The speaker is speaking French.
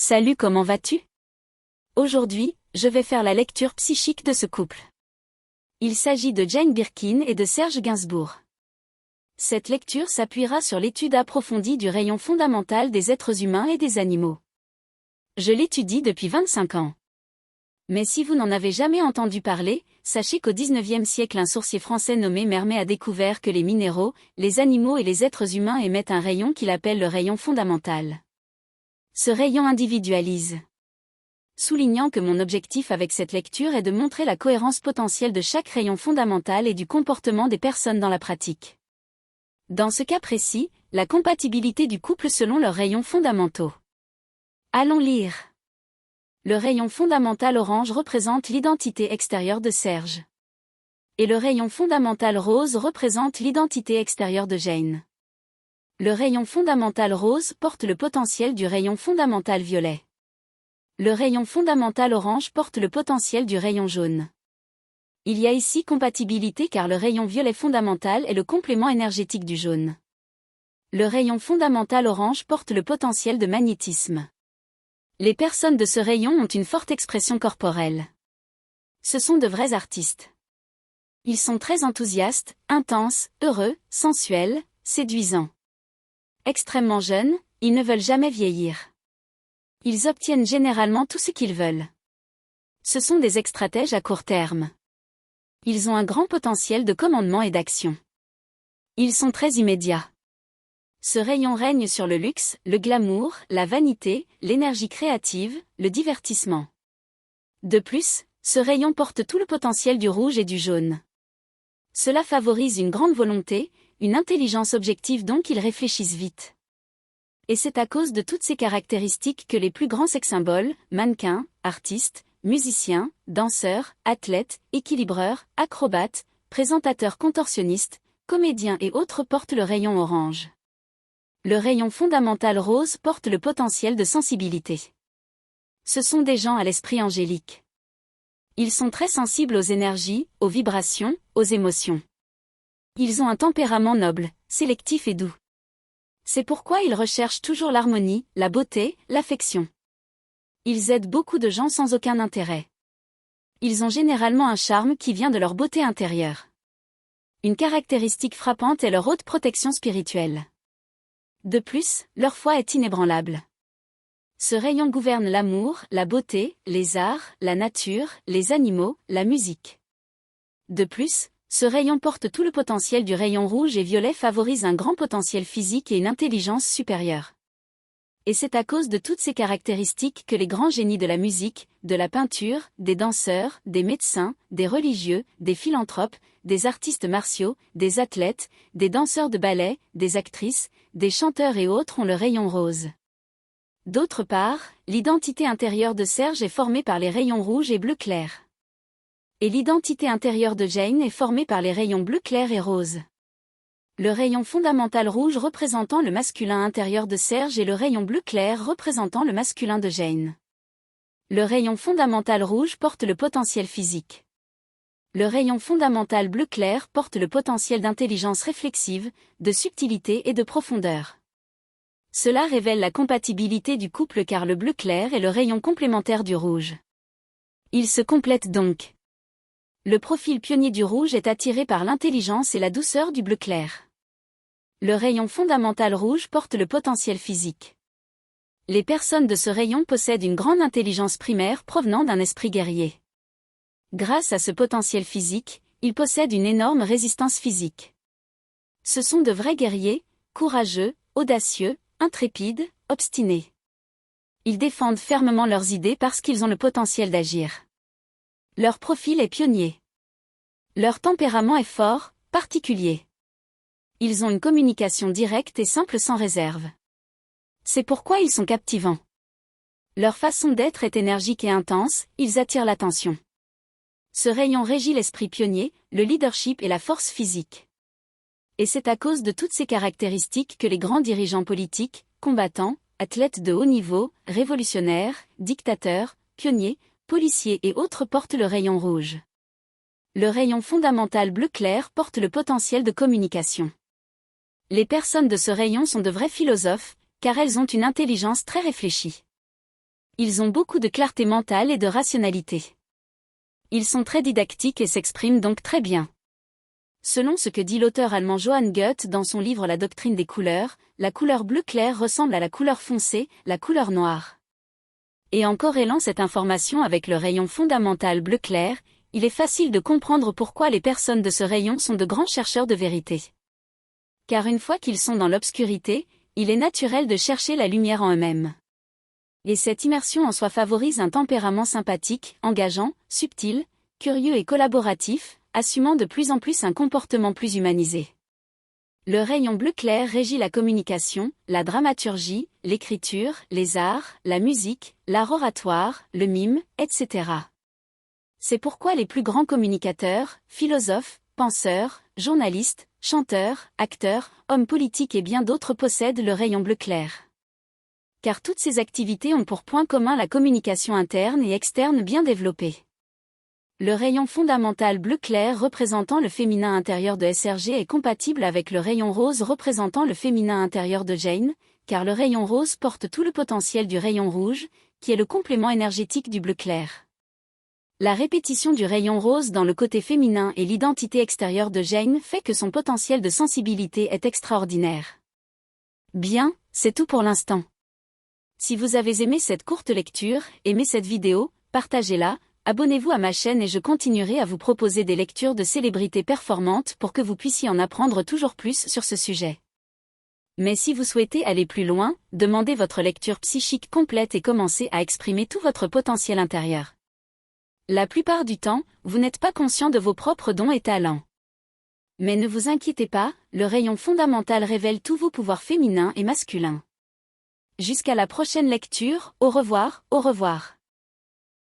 Salut, comment vas-tu? Aujourd'hui, je vais faire la lecture psychique de ce couple. Il s'agit de Jane Birkin et de Serge Gainsbourg. Cette lecture s'appuiera sur l'étude approfondie du rayon fondamental des êtres humains et des animaux. Je l'étudie depuis 25 ans. Mais si vous n'en avez jamais entendu parler, sachez qu'au XIXe siècle un sourcier français nommé Mermet a découvert que les minéraux, les animaux et les êtres humains émettent un rayon qu'il appelle le rayon fondamental. Ce rayon individualise. Soulignant que mon objectif avec cette lecture est de montrer la cohérence potentielle de chaque rayon fondamental et du comportement des personnes dans la pratique. Dans ce cas précis, la compatibilité du couple selon leurs rayons fondamentaux. Allons lire. Le rayon fondamental orange représente l'identité extérieure de Serge. Et le rayon fondamental rose représente l'identité extérieure de Jane. Le rayon fondamental rose porte le potentiel du rayon fondamental violet. Le rayon fondamental orange porte le potentiel du rayon jaune. Il y a ici compatibilité car le rayon violet fondamental est le complément énergétique du jaune. Le rayon fondamental orange porte le potentiel de magnétisme. Les personnes de ce rayon ont une forte expression corporelle. Ce sont de vrais artistes. Ils sont très enthousiastes, intenses, heureux, sensuels, séduisants. Extrêmement jeunes, ils ne veulent jamais vieillir. Ils obtiennent généralement tout ce qu'ils veulent. Ce sont des stratèges à court terme. Ils ont un grand potentiel de commandement et d'action. Ils sont très immédiats. Ce rayon règne sur le luxe, le glamour, la vanité, l'énergie créative, le divertissement. De plus, ce rayon porte tout le potentiel du rouge et du jaune. Cela favorise une grande volonté, une intelligence objective donc ils réfléchissent vite. Et c'est à cause de toutes ces caractéristiques que les plus grands sex-symboles, mannequins, artistes, musiciens, danseurs, athlètes, équilibreurs, acrobates, présentateurs contorsionnistes, comédiens et autres portent le rayon orange. Le rayon fondamental rose porte le potentiel de sensibilité. Ce sont des gens à l'esprit angélique. Ils sont très sensibles aux énergies, aux vibrations, aux émotions. Ils ont un tempérament noble, sélectif et doux. C'est pourquoi ils recherchent toujours l'harmonie, la beauté, l'affection. Ils aident beaucoup de gens sans aucun intérêt. Ils ont généralement un charme qui vient de leur beauté intérieure. Une caractéristique frappante est leur haute protection spirituelle. De plus, leur foi est inébranlable. Ce rayon gouverne l'amour, la beauté, les arts, la nature, les animaux, la musique. De plus, ce rayon porte tout le potentiel du rayon rouge et violet favorise un grand potentiel physique et une intelligence supérieure. Et c'est à cause de toutes ces caractéristiques que les grands génies de la musique, de la peinture, des danseurs, des médecins, des religieux, des philanthropes, des artistes martiaux, des athlètes, des danseurs de ballet, des actrices, des chanteurs et autres ont le rayon rose. D'autre part, l'identité intérieure de Serge est formée par les rayons rouge et bleu clair. Et l'identité intérieure de Jane est formée par les rayons bleu clair et rose. Le rayon fondamental rouge représentant le masculin intérieur de Serge et le rayon bleu clair représentant le masculin de Jane. Le rayon fondamental rouge porte le potentiel physique. Le rayon fondamental bleu clair porte le potentiel d'intelligence réflexive, de subtilité et de profondeur. Cela révèle la compatibilité du couple car le bleu clair est le rayon complémentaire du rouge. Ils se complètent donc. Le profil pionnier du rouge est attiré par l'intelligence et la douceur du bleu clair. Le rayon fondamental rouge porte le potentiel physique. Les personnes de ce rayon possèdent une grande intelligence primaire provenant d'un esprit guerrier. Grâce à ce potentiel physique, ils possèdent une énorme résistance physique. Ce sont de vrais guerriers, courageux, audacieux, intrépides, obstinés. Ils défendent fermement leurs idées parce qu'ils ont le potentiel d'agir. Leur profil est pionnier. Leur tempérament est fort, particulier. Ils ont une communication directe et simple sans réserve. C'est pourquoi ils sont captivants. Leur façon d'être est énergique et intense, ils attirent l'attention. Ce rayon régit l'esprit pionnier, le leadership et la force physique. Et c'est à cause de toutes ces caractéristiques que les grands dirigeants politiques, combattants, athlètes de haut niveau, révolutionnaires, dictateurs, pionniers, policiers et autres portent le rayon rouge. Le rayon fondamental bleu clair porte le potentiel de communication. Les personnes de ce rayon sont de vrais philosophes, car elles ont une intelligence très réfléchie. Ils ont beaucoup de clarté mentale et de rationalité. Ils sont très didactiques et s'expriment donc très bien. Selon ce que dit l'auteur allemand Johann Goethe dans son livre La doctrine des couleurs, la couleur bleu clair ressemble à la couleur foncée, la couleur noire. Et en corrélant cette information avec le rayon fondamental bleu clair, il est facile de comprendre pourquoi les personnes de ce rayon sont de grands chercheurs de vérité. Car une fois qu'ils sont dans l'obscurité, il est naturel de chercher la lumière en eux-mêmes. Et cette immersion en soi favorise un tempérament sympathique, engageant, subtil, curieux et collaboratif, assumant de plus en plus un comportement plus humanisé. Le rayon bleu clair régit la communication, la dramaturgie, l'écriture, les arts, la musique, l'art oratoire, le mime, etc. C'est pourquoi les plus grands communicateurs, philosophes, penseurs, journalistes, chanteurs, acteurs, hommes politiques et bien d'autres possèdent le rayon bleu clair. Car toutes ces activités ont pour point commun la communication interne et externe bien développée. Le rayon fondamental bleu clair représentant le féminin intérieur de SRG est compatible avec le rayon rose représentant le féminin intérieur de Jane, car le rayon rose porte tout le potentiel du rayon rouge, qui est le complément énergétique du bleu clair. La répétition du rayon rose dans le côté féminin et l'identité extérieure de Jane fait que son potentiel de sensibilité est extraordinaire. Bien, c'est tout pour l'instant. Si vous avez aimé cette courte lecture, aimé cette vidéo, partagez-la, abonnez-vous à ma chaîne et je continuerai à vous proposer des lectures de célébrités performantes pour que vous puissiez en apprendre toujours plus sur ce sujet. Mais si vous souhaitez aller plus loin, demandez votre lecture psychique complète et commencez à exprimer tout votre potentiel intérieur. La plupart du temps, vous n'êtes pas conscient de vos propres dons et talents. Mais ne vous inquiétez pas, le rayon fondamental révèle tous vos pouvoirs féminins et masculins. Jusqu'à la prochaine lecture, au revoir, au revoir.